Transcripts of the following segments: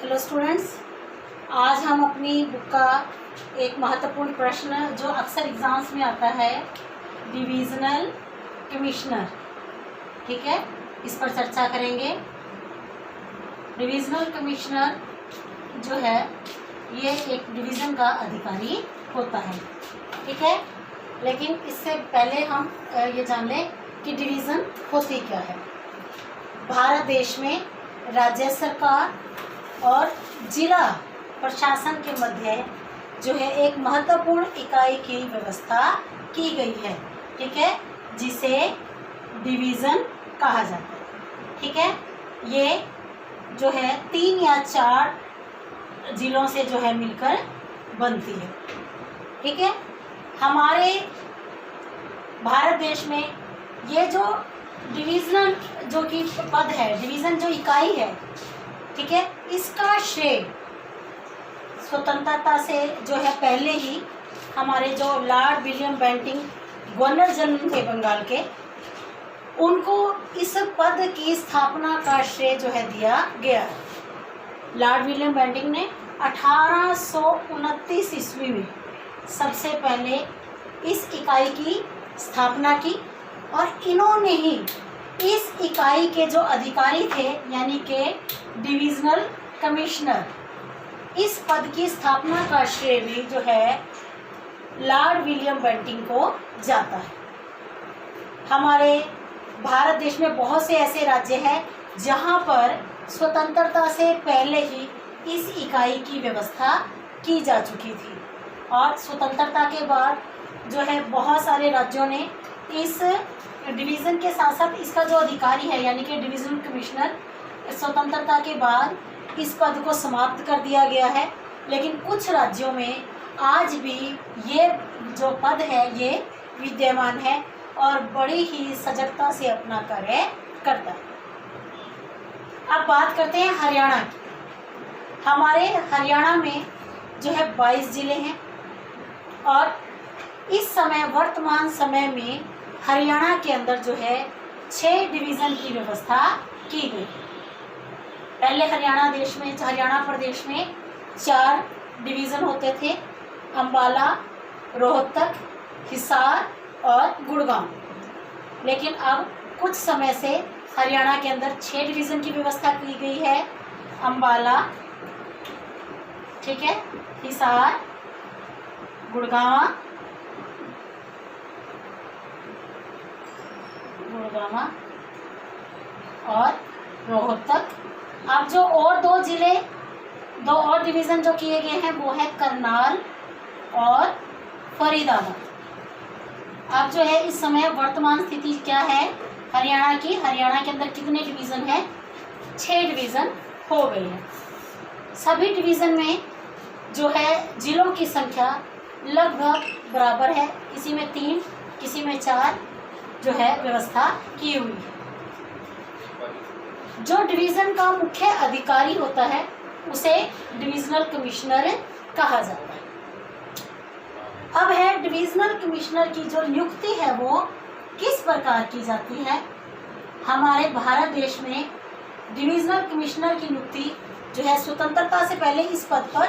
Hello students, आज हम अपनी बुक का एक महत्वपूर्ण प्रश्न जो अक्सर एग्ज़ाम्स में आता है, डिविज़नल कमिश्नर, ठीक है, इस पर चर्चा करेंगे। डिविज़नल कमिश्नर जो है ये एक डिवीज़न का अधिकारी होता है, ठीक है। लेकिन इससे पहले हम ये जान लें कि डिवीज़न होती क्या है। भारत देश में राज्य सरकार और जिला प्रशासन के मध्य जो है एक महत्वपूर्ण इकाई की व्यवस्था की गई है, ठीक है, जिसे डिवीज़न कहा जाता है, ठीक है। ये जो है 3 या 4 जिलों से जो है मिलकर बनती है, ठीक है। हमारे भारत देश में ये जो डिवीज़नल जो कि पद है, डिवीज़न जो इकाई है, ठीक है, इसका श्रेय स्वतंत्रता से जो है पहले ही हमारे जो Lord William Bentinck governor general थे बंगाल के, उनको इस पद की स्थापना का श्रेय जो है दिया गया है। लॉर्ड विलियम बेंटिंक ने 1829 ईस्वी में सबसे पहले इस इकाई की स्थापना की और इन्होंने ही इस इकाई के जो अधिकारी थे यानी कि डिविज़नल कमिश्नर, इस पद की स्थापना का श्रेय भी जो है लॉर्ड विलियम बेंटिंक को जाता है। हमारे भारत देश में बहुत से ऐसे राज्य हैं जहां पर स्वतंत्रता से पहले ही इस इकाई की व्यवस्था की जा चुकी थी और स्वतंत्रता के बाद जो है बहुत सारे राज्यों ने इस डिवीज़न के साथ साथ इसका जो अधिकारी है यानी कि डिविज़नल कमिश्नर, स्वतंत्रता के बाद इस पद को समाप्त कर दिया गया है। लेकिन कुछ राज्यों में आज भी ये जो पद है ये विद्यमान है और बड़ी ही सजगता से अपना कार्य करता है। अब बात करते हैं हरियाणा की। हमारे हरियाणा में जो है 22 जिले हैं और इस समय वर्तमान समय में हरियाणा के अंदर जो है 6 डिवीज़न की व्यवस्था की गई। पहले हरियाणा प्रदेश में 4 डिवीज़न होते थे, अम्बाला, रोहतक, हिसार और गुड़गांव। लेकिन अब कुछ समय से हरियाणा के अंदर 6 डिवीज़न की व्यवस्था की गई है। अम्बाला, ठीक है, हिसार, गुड़गांव और रोहतक। अब जो और 2 और डिवीज़न जो किए गए हैं वो है करनाल और फरीदाबाद। अब जो है इस समय वर्तमान स्थिति क्या है हरियाणा की, हरियाणा के अंदर कितने डिवीज़न है? 6 डिवीज़न हो गए हैं। सभी डिवीज़न में जो है जिलों की संख्या लगभग बराबर है, किसी में 3 किसी में 4 जो है व्यवस्था की हुई है। जो डिवीज़न का मुख्य अधिकारी होता है उसे डिविज़नल कमिश्नर कहा जाता है। अब है डिविज़नल कमिश्नर की जो नियुक्ति है वो किस प्रकार की जाती है। हमारे भारत देश में डिविज़नल कमिश्नर की नियुक्ति जो है स्वतंत्रता से पहले इस पद पर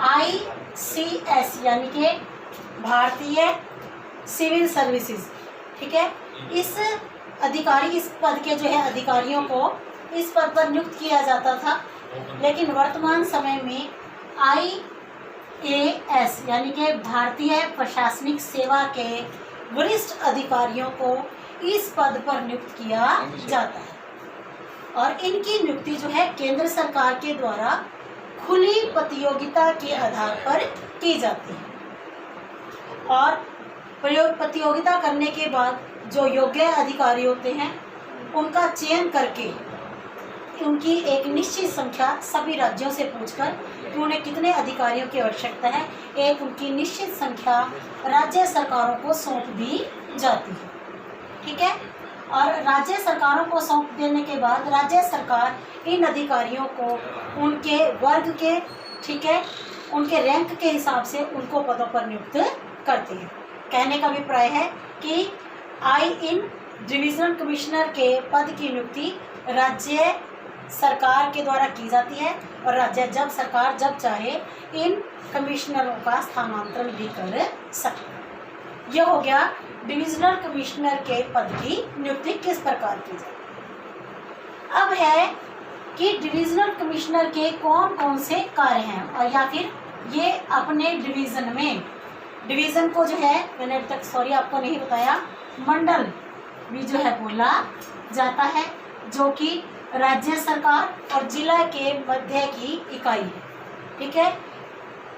ICS यानी कि भारतीय सिविल सर्विसेज, ठीक है, इस पद के जो है अधिकारियों को इस पद पर नियुक्त किया जाता था। लेकिन वर्तमान समय में IAS यानी कि भारतीय प्रशासनिक सेवा के वरिष्ठ अधिकारियों को इस पद पर नियुक्त किया जाता है और इनकी नियुक्ति जो है केंद्र सरकार के द्वारा खुली प्रतियोगिता के आधार पर की जाती है और प्रतियोगिता करने के बाद जो योग्य अधिकारी होते हैं उनका चयन करके उनकी एक निश्चित संख्या सभी राज्यों से पूछकर कि उन्हें कितने अधिकारियों की आवश्यकता है, एक उनकी निश्चित संख्या राज्य सरकारों को सौंप दी जाती है, ठीक है। और राज्य सरकारों को सौंप देने के बाद राज्य सरकार इन अधिकारियों को उनके वर्ग के, ठीक है, उनके रैंक के हिसाब से उनको पदों पर नियुक्त करती है। कहने का अभिप्राय है कि डिविज़नल कमिश्नर के पद की नियुक्ति राज्य सरकार के द्वारा की जाती है और राज्य जब सरकार जब चाहे इन कमिश्नरों का स्थानांतरण भी कर सकती है। यह हो गया डिविजनल कमिश्नर के पद की नियुक्ति किस प्रकार की जाए। अब है कि डिविजनल कमिश्नर के कौन कौन से कार्य हैं और या फिर ये अपने डिवीज़न में, डिवीज़न को जो है मैंने अब तक आपको नहीं बताया, मंडल भी जो है बोला जाता है, जो कि राज्य सरकार और जिला के मध्य की इकाई है। ठीक है,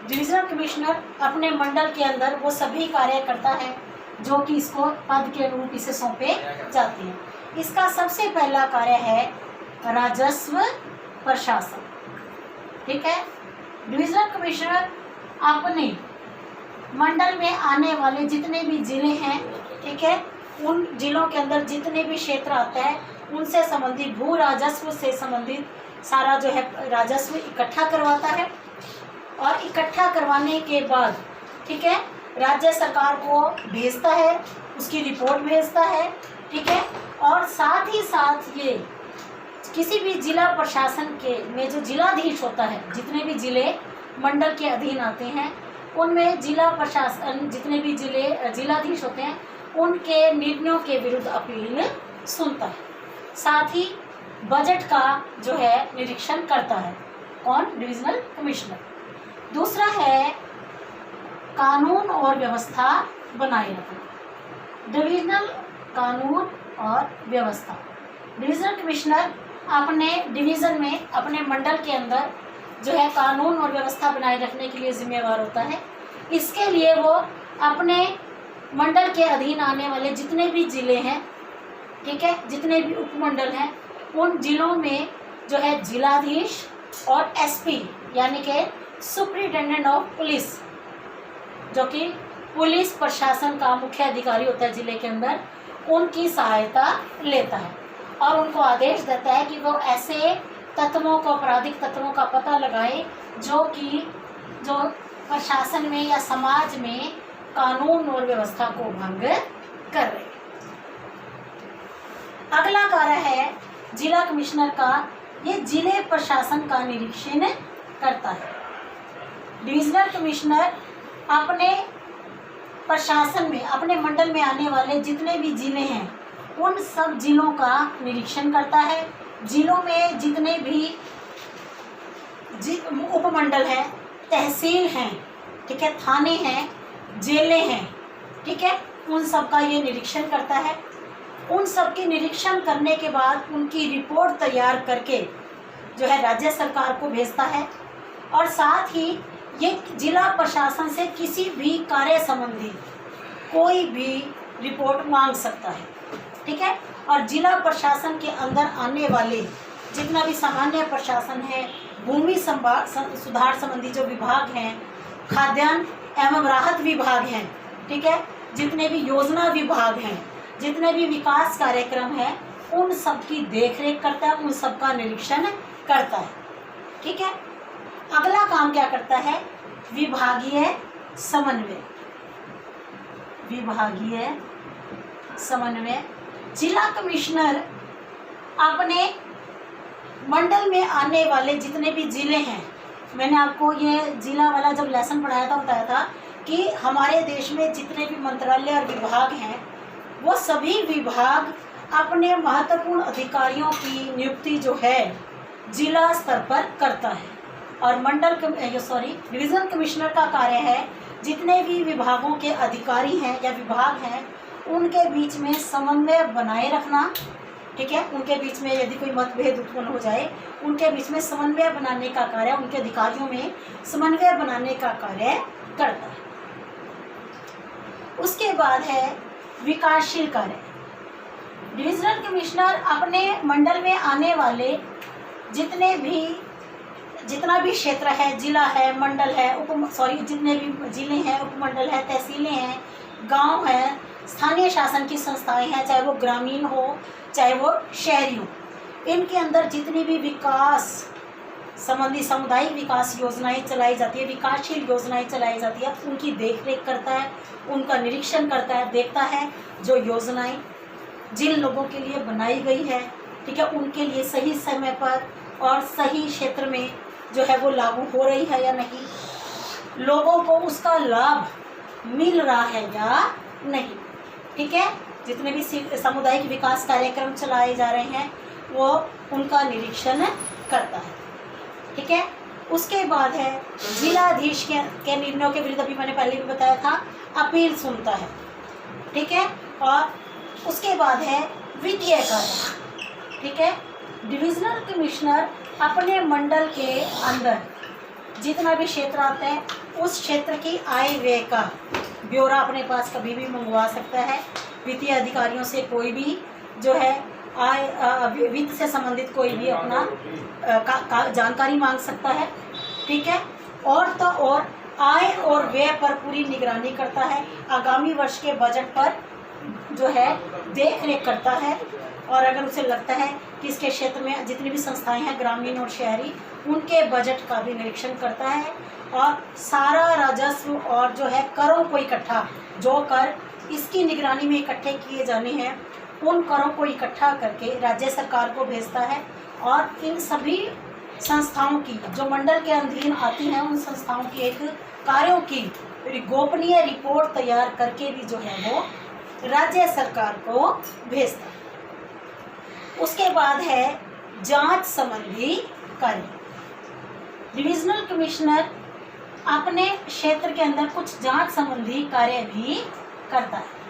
डिविजनल कमिश्नर अपने मंडल के अंदर वो सभी कार्य करता है जो कि इसको पद के अनुरूप इसे सौंपे जाते हैं। इसका सबसे पहला कार्य है राजस्व प्रशासन। ठीक है, डिविजनल कमिश्नर अपने मंडल में आने वाले जितने भी जिले हैं, ठीक है, उन जिलों के अंदर जितने भी क्षेत्र आता है उनसे संबंधित भू राजस्व से संबंधित सारा जो है राजस्व इकट्ठा करवाता है और इकट्ठा करवाने के बाद, ठीक है, राज्य सरकार को भेजता है, उसकी रिपोर्ट भेजता है। ठीक है, और साथ ही साथ ये किसी भी जिला प्रशासन के में जो जिलाधीश होता है, जितने भी जिले मंडल के अधीन आते हैं उनमें जिला प्रशासन जितने भी जिलाधीश होते हैं उनके निर्णयों के विरुद्ध अपील सुनता है। साथ ही बजट का जो है निरीक्षण करता है। कौन? Divisional commissioner. दूसरा है कानून और व्यवस्था बनाए रखना। डिविजनल कानून और व्यवस्था, डिविजनल कमिश्नर अपने डिवीज़न में, अपने मंडल के अंदर जो है कानून और व्यवस्था बनाए रखने के लिए जिम्मेवार होता है। इसके लिए वो अपने मंडल के अधीन आने वाले जितने भी ज़िले हैं, ठीक है, जितने भी उपमंडल हैं, उन जिलों में जो है जिलाधीश और एसपी यानी कि सुप्रिटेंडेंट ऑफ पुलिस, जो कि पुलिस प्रशासन का मुख्य अधिकारी होता है जिले के अंदर, उनकी सहायता लेता है और उनको आदेश देता है कि वो ऐसे तत्वों को, आपराधिक तत्वों का पता लगाए जो प्रशासन में या समाज में कानून और व्यवस्था को भंग कर रहे। अगला कार्य है जिला कमिश्नर का, ये जिले प्रशासन का निरीक्षण करता है। डिविजनल कमिश्नर अपने प्रशासन में, अपने मंडल में आने वाले जितने भी जिले हैं उन सब जिलों का निरीक्षण करता है। जिलों में जितने भी उपमंडल हैं, तहसील हैं, ठीक है, थाने हैं, जेलें हैं, ठीक है, उन सब का ये निरीक्षण करता है। उन सब की निरीक्षण करने के बाद उनकी रिपोर्ट तैयार करके जो है राज्य सरकार को भेजता है और साथ ही ये जिला प्रशासन से किसी भी कार्य संबंधी कोई भी रिपोर्ट मांग सकता है। ठीक है, और जिला प्रशासन के अंदर आने वाले जितना भी सामान्य प्रशासन है, भूमि सुधार संबंधी जो विभाग हैं, खाद्यान्न एवं राहत विभाग हैं, ठीक है, जितने भी योजना विभाग हैं, जितने भी विकास कार्यक्रम हैं, उन सब की देखरेख करता है, उन सब का निरीक्षण करता है। ठीक है, अगला काम क्या करता है? विभागीय समन्वय। विभागीय समन्वय, जिला कमिश्नर अपने मंडल में आने वाले जितने भी जिले हैं, मैंने आपको ये जिला वाला जब लेसन पढ़ाया था बताया था कि हमारे देश में जितने भी मंत्रालय और विभाग हैं वो सभी विभाग अपने महत्वपूर्ण अधिकारियों की नियुक्ति जो है जिला स्तर पर करता है और डिवीजनल कमिश्नर का कार्य है जितने भी विभागों के अधिकारी हैं या विभाग हैं उनके बीच में समन्वय बनाए रखना। ठीक है, उनके बीच में यदि कोई मतभेद उत्पन्न हो जाए उनके बीच में समन्वय बनाने का कार्य, उनके अधिकारियों में समन्वय बनाने का कार्य करता है। उसके बाद है विकासशील कार्य। डिविजनल कमिश्नर अपने मंडल में आने वाले जितना भी क्षेत्र है, जिला है, मंडल है, जितने भी जिले हैं, उपमंडल है, तहसीलें हैं, गांव हैं, स्थानीय शासन की संस्थाएं हैं, चाहे वो ग्रामीण हो चाहे वो शहरी हो, इनके अंदर जितनी भी विकास संबंधी सामुदायिक विकास योजनाएं चलाई जाती है, विकासशील योजनाएं चलाई जाती है, उनकी देखरेख करता है, उनका निरीक्षण करता है, देखता है जो योजनाएं जिन लोगों के लिए बनाई गई है, ठीक है, उनके लिए सही समय पर और सही क्षेत्र में जो है वो लागू हो रही है या नहीं, लोगों को उसका लाभ मिल रहा है या नहीं। ठीक है, जितने भी सामुदायिक विकास कार्यक्रम चलाए जा रहे हैं वो उनका निरीक्षण करता है। ठीक है, उसके बाद है जिलाधीश के निर्णयों के विरुद्ध, अभी मैंने पहले भी बताया था, अपील सुनता है। ठीक है, और उसके बाद है वित्तीय कार्य। ठीक है, डिविजनल कमिश्नर अपने मंडल के अंदर जितना भी क्षेत्र आते हैं उस क्षेत्र की आय व्यय का ब्यौरा अपने पास कभी भी मंगवा सकता है। वित्तीय अधिकारियों से कोई भी जो है आय वित्त से संबंधित कोई भी अपना जानकारी मांग सकता है। ठीक है, और तो और आय और व्यय पर पूरी निगरानी करता है, आगामी वर्ष के बजट पर जो है देख रेख करता है, और अगर उसे लगता है कि इसके क्षेत्र में जितनी भी संस्थाएं हैं ग्रामीण और शहरी, उनके बजट का भी निरीक्षण करता है, और सारा राजस्व और जो है करों को इकट्ठा, जो कर इसकी निगरानी में इकट्ठे किए जाने हैं उन करों को इकट्ठा करके राज्य सरकार को भेजता है, और इन सभी संस्थाओं की जो मंडल के अधीन आती हैं उन संस्थाओं की एक कार्यों की गोपनीय रिपोर्ट तैयार करके भी जो है वो राज्य सरकार को भेजता है। उसके बाद है जांच संबंधी कार्य। डिविजनल कमिश्नर अपने क्षेत्र के अंदर कुछ जांच संबंधी कार्य भी करता है।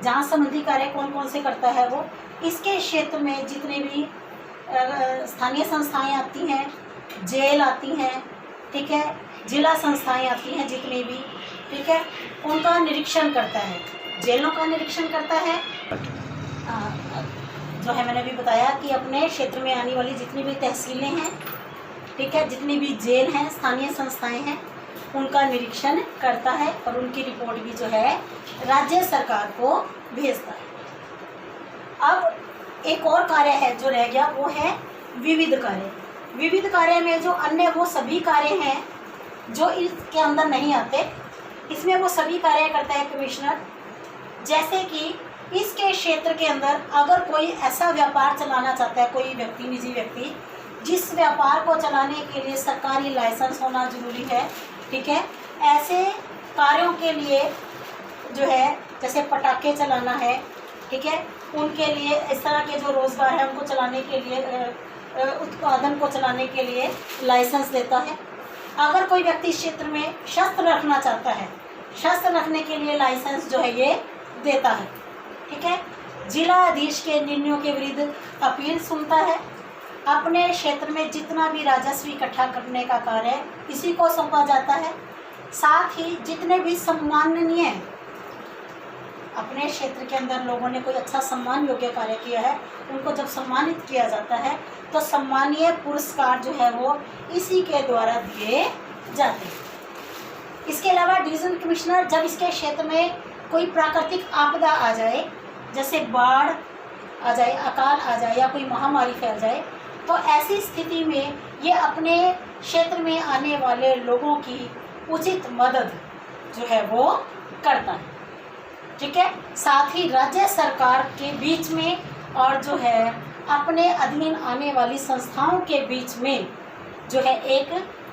जांच संबंधी कार्य कौन कौन से करता है वो, इसके क्षेत्र में जितने भी स्थानीय संस्थाएं आती हैं, जेल आती हैं, ठीक है, जिला संस्थाएं आती हैं जितनी भी, ठीक है, उनका निरीक्षण करता है। जेलों का निरीक्षण करता है, जो है मैंने भी बताया कि अपने क्षेत्र में आने वाली जितनी भी तहसीलें हैं, ठीक है, जितनी भी जेल हैं, स्थानीय संस्थाएं हैं, उनका निरीक्षण करता है और उनकी रिपोर्ट भी जो है राज्य सरकार को भेजता है। अब एक और कार्य है जो रह गया, वो है विविध कार्य। विविध कार्य में जो अन्य वो सभी कार्य हैं जो इसके अंदर नहीं आते, इसमें वो सभी कार्य करता है कमिश्नर। जैसे कि इसके क्षेत्र के अंदर अगर कोई ऐसा व्यापार चलाना चाहता है, कोई व्यक्ति, निजी व्यक्ति, जिस व्यापार को चलाने के लिए सरकारी लाइसेंस होना जरूरी है, ठीक है, ऐसे कार्यों के लिए जो है जैसे पटाखे चलाना है, ठीक है, उनके लिए इस तरह के जो रोज़गार है उनको चलाने के लिए, उत्पादन को चलाने के लिए लाइसेंस देता है। अगर कोई व्यक्ति इस क्षेत्र में शस्त्र रखना चाहता है, शस्त्र रखने के लिए लाइसेंस जो है ये देता है। ठीक है, जिलाधीश के निर्णयों के विरुद्ध अपील सुनता है। अपने क्षेत्र में जितना भी राजस्व इकट्ठा करने का कार्य है इसी को सौंपा जाता है। साथ ही जितने भी सम्माननीय, अपने क्षेत्र के अंदर लोगों ने कोई अच्छा सम्मान योग्य कार्य किया है, उनको जब सम्मानित किया जाता है तो सम्मानीय पुरस्कार जो है वो इसी के द्वारा दिए जाते हैं। इसके अलावा डिवीजन कमिश्नर जब इसके क्षेत्र में कोई प्राकृतिक आपदा आ जाए, जैसे बाढ़ आ जाए, अकाल आ जाए या कोई महामारी फैल जाए, तो ऐसी स्थिति में ये अपने क्षेत्र में आने वाले लोगों की उचित मदद जो है वो करता है। ठीक है, साथ ही राज्य सरकार के बीच में और जो है अपने अधीन आने वाली संस्थाओं के बीच में जो है एक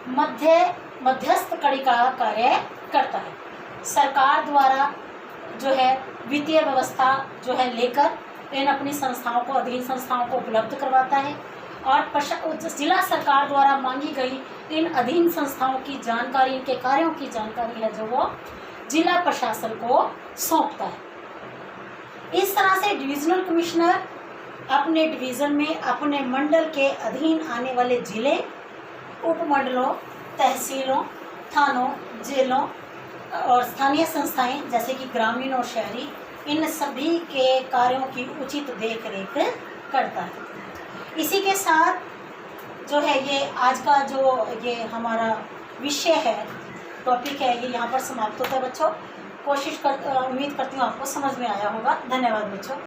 मध्यस्थ कड़ी का कार्य करता है। सरकार द्वारा जो है वित्तीय व्यवस्था जो है लेकर इन अपनी संस्थाओं को, अधीन संस्थाओं को उपलब्ध करवाता है, और जिला सरकार द्वारा मांगी गई इन अधीन संस्थाओं की जानकारी, इनके कार्यों की जानकारी है जो वो जिला प्रशासन को सौंपता है। इस तरह से डिविजनल कमिश्नर अपने डिवीज़न में अपने मंडल के अधीन आने वाले जिले, उपमंडलों, तहसीलों, थानों, जेलों और स्थानीय संस्थाएं जैसे कि ग्रामीण और शहरी, इन सभी के कार्यों की उचित देख रेख करता है। इसी के साथ जो है ये आज का जो ये हमारा विषय है, टॉपिक है, ये यहाँ पर समाप्त होता है बच्चों। उम्मीद करती हूँ आपको समझ में आया होगा। धन्यवाद बच्चों।